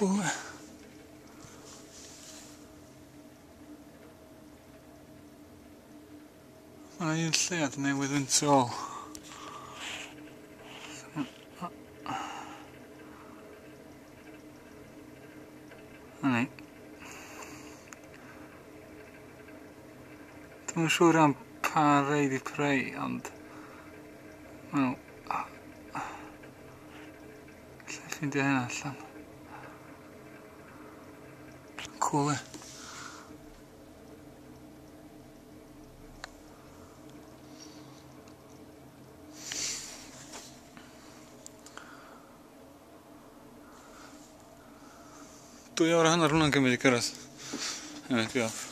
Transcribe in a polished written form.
Cool. Mae un lled newydd yn tu ôl. Hynny. Dwi'm yn siŵr am pa rei di prei, ond... Wel... Lle ffindio hynna allan? Cool, e? Dwy awr a hanner hwnna'n gymryd i cyrraedd. Diolch.